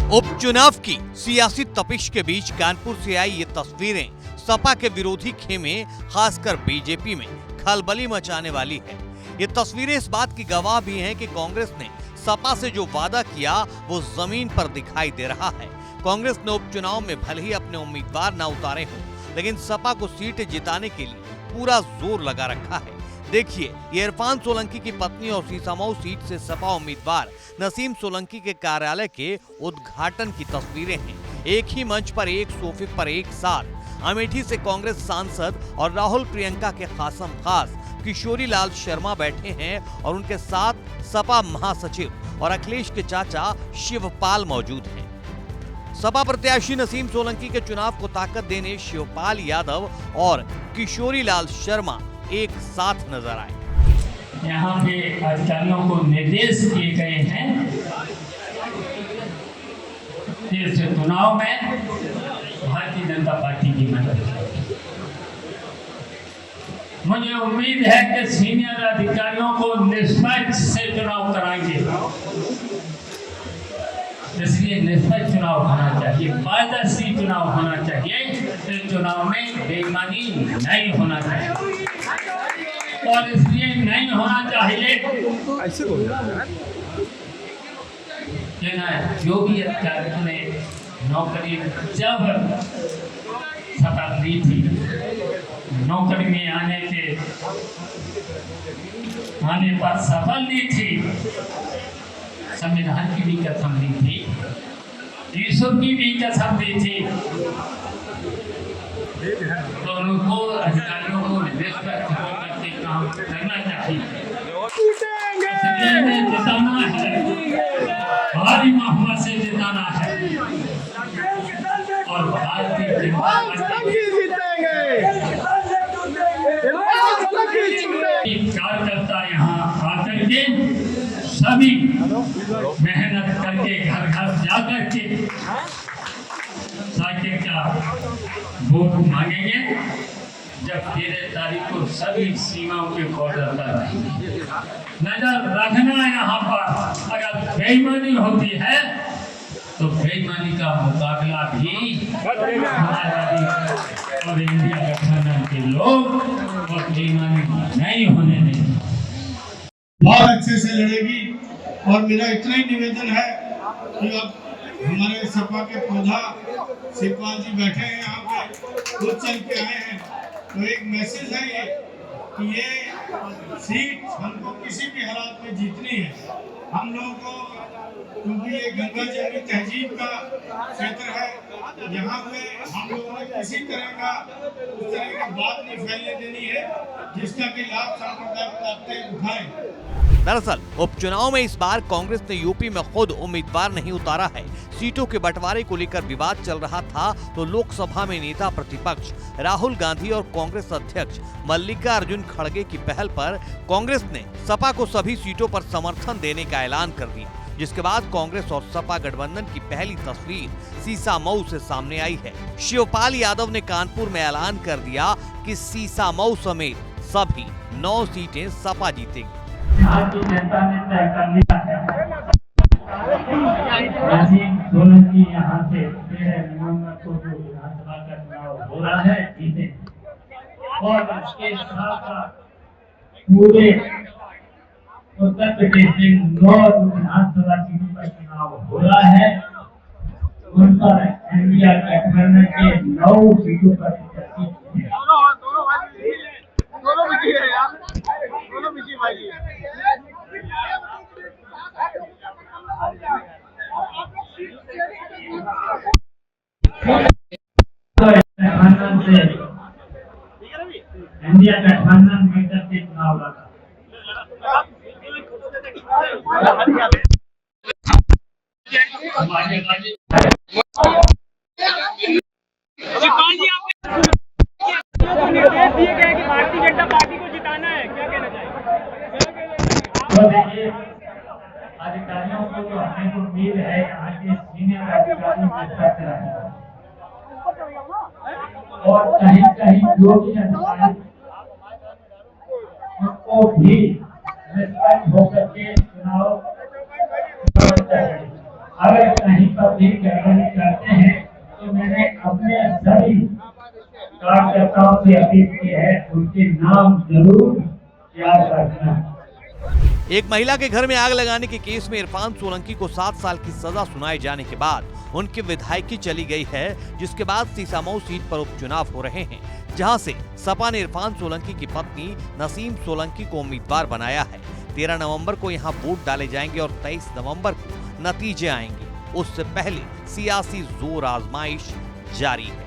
उपचुनाव की सियासी तपिश के बीच कानपुर से आई ये तस्वीरें सपा के विरोधी खेमे खासकर बीजेपी में खलबली मचाने वाली है। ये तस्वीरें इस बात की गवाह भी हैं कि कांग्रेस ने सपा से जो वादा किया वो जमीन पर दिखाई दे रहा है। कांग्रेस ने उपचुनाव में भले ही अपने उम्मीदवार न उतारे हों, लेकिन सपा को सीट जिताने के लिए पूरा जोर लगा रखा है। देखिए, ये इरफान सोलंकी की पत्नी और सीसामऊ सीट से सपा उम्मीदवार नसीम सोलंकी के कार्यालय के उद्घाटन की तस्वीरें हैं। एक ही मंच पर एक सोफे पर एक साथ अमेठी से कांग्रेस सांसद और राहुल प्रियंका के खासम खास किशोरी लाल शर्मा बैठे हैं और उनके साथ सपा महासचिव और अखिलेश के चाचा शिवपाल मौजूद हैं। सपा प्रत्याशी नसीम सोलंकी के चुनाव को ताकत देने शिवपाल यादव और किशोरी लाल शर्मा एक साथ नजर आए। यहाँ पे अधिकारियों को निर्देश दिए गए हैं कि इस चुनाव में भारतीय जनता पार्टी की मदद। मुझे उम्मीद है कि सीनियर अधिकारियों को निष्पक्ष से चुनाव कराएंगे, इसलिए निष्पक्ष चुनाव होना चाहिए, पारदर्शी चुनाव होना चाहिए। इस चुनाव में बेईमानी नहीं होना चाहिए और इसलिए नहीं होना चाहिए ऐसे जो भी अधिकारियों ने नौकरी जब शपथ ली थी, नौकरी में आने पर सफल ली थी, संविधान की भी कसम ली थी, ईश्वर की भी कसम दी थी, तो उनको अधिकारियों को रिस्पेक्ट करके काम करना चाहिए। जिताना है, भारी बहुमत से जिताना है और भारतीय जनता पार्टी कार्यकर्ता यहाँ आकर के सभी मेहनत करके घर घर जाकर के साइकिल का वोट मांगेंगे। जब 13 तारीख को सभी सीमाओं के बॉर्डर पर नजर रखना यहाँ पर, अगर बेईमानी होती है तो बेईमानी का मुकाबला भी समाजवादी और इंडिया गठबंधन के लोग और बेईमानी नहीं होने देंगे। बहुत अच्छे से लड़ेगी और मेरा इतना ही निवेदन है कि अब हमारे सपा के पौधा शिवपाल जी बैठे हैं यहाँ पे, खुद चल के आए हैं, तो एक मैसेज है ये कि ये सीट हमको किसी भी हालात में जीतनी है। हम लोगों को, क्योंकि ये गंगा जमुनी तहजीब का क्षेत्र है, यहाँ पे हम लोगों ने किसी तरह का उस तरह की बात नहीं फैलने देनी है जिसका कि लाभ सांप्रदायिक ताकतें उठाएं। दरअसल उपचुनाव में इस बार कांग्रेस ने यूपी में खुद उम्मीदवार नहीं उतारा है। सीटों के बंटवारे को लेकर विवाद चल रहा था तो लोकसभा में नेता प्रतिपक्ष राहुल गांधी और कांग्रेस अध्यक्ष मल्लिकार्जुन खड़गे की पहल पर कांग्रेस ने सपा को सभी सीटों पर समर्थन देने का ऐलान कर दिया, जिसके बाद कांग्रेस और सपा गठबंधन की पहली तस्वीर सीसामऊ से सामने आई है। शिवपाल यादव ने कानपुर में ऐलान कर दिया कि सीसामऊ समेत सभी 9 सीटें सपा जीतेगी। भारतीय जनता ने तय कर लिया है नसीम सोलंकी यहाँ से 13 नवंबर को जो विधानसभा का चुनाव हो रहा है जीते, और उसके साथ पूरे उत्तर प्रदेश में 9 विधानसभा सीटों का चुनाव हो रहा है। उन पर इंडिया गठबंधन के 9 सीटों पर इंडिया गठबंधन मिलकर के चुनाव लड़ा। निर्देश दिए गए कि भारतीय जनता पार्टी को जिताना है, क्या कहना चाहिए? अधिकारियों को तो हमें तो उम्मीद है यहाँ के सीनियर अधिकारियों के साथ रहेंगे और कहीं कहीं जो भी अधिकारी उनको भी निष्पक्ष होकर के चुनाव अगर कहीं पर भी आपसे अपील की है, उनके नाम जरूर याद रखना। एक महिला के घर में आग लगाने के केस में इरफान सोलंकी को 7 साल की सजा सुनाए जाने के बाद उनकी विधायकी चली गई है, जिसके बाद सीसामऊ सीट पर उपचुनाव हो रहे हैं, जहां से सपा ने इरफान सोलंकी की पत्नी नसीम सोलंकी को उम्मीदवार बनाया है। 13 नवंबर को यहां वोट डाले जाएंगे और 23 नवंबर को नतीजे आएंगे। उससे पहले सियासी जोर आजमाइश जारी है।